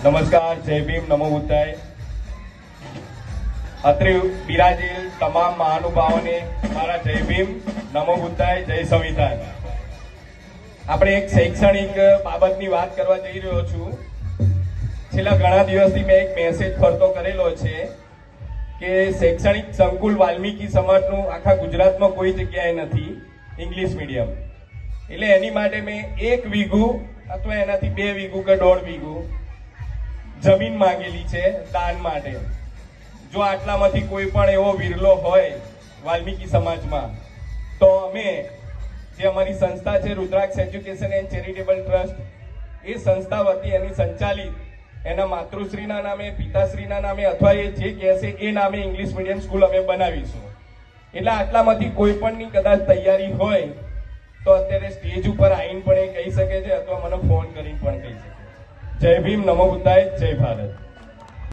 નમસ્કાર, જય ભીમ, નમો બુદ્ધાય. અત્રે બિરાજેલ તમામ મહાનુભાવોને મારા જય ભીમ, નમો બુદ્ધાય, જય સંવિધાન. આપણે એક શૈક્ષણિક બાબતની વાત કરવા જઈ રહ્યો છું. છેલ્લા ઘણા દિવસથી મેં એક મેસેજ ફરતો કરેલો છે કે શૈક્ષણિક સંકુલ વાલ્મીકી સમાજનું આખા ગુજરાતમાં કોઈ જગ્યાએ નથી ઇંગ્લિશ મીડિયમ. એટલે એની માટે મેં 1 વીઘું અથવા એનાથી 2 વીઘું કે 1.5 વીઘું જમીન માંગેલી છે દાન માટે. જો આટલામાંથી કોઈ પણ એવો વિરલો હોય વાલ્મીકી સમાજમાં તો અમે જે અમારી સંસ્થા છે રુદ્રાક્ષ એજ્યુકેશન એન્ડ ચેરિટેબલ ટ્રસ્ટ, એ સંસ્થા વતી એની સંચાલિત એના માતૃશ્રીના નામે, પિતાશ્રીના નામે અથવા એ જે કહેશે એ નામે ઇંગ્લિશ મીડિયમ સ્કૂલ અમે બનાવીશું. એટલે આટલામાંથી કોઈ પણની કદાચ તૈયારી હોય તો અત્યારે સ્ટેજ ઉપર આવીને પણ એ કહી શકે છે અથવા મને ફોન કરીને પણ કહી શકે. જય ભીમ, નમો બુદ્ધાય, જય ભારત.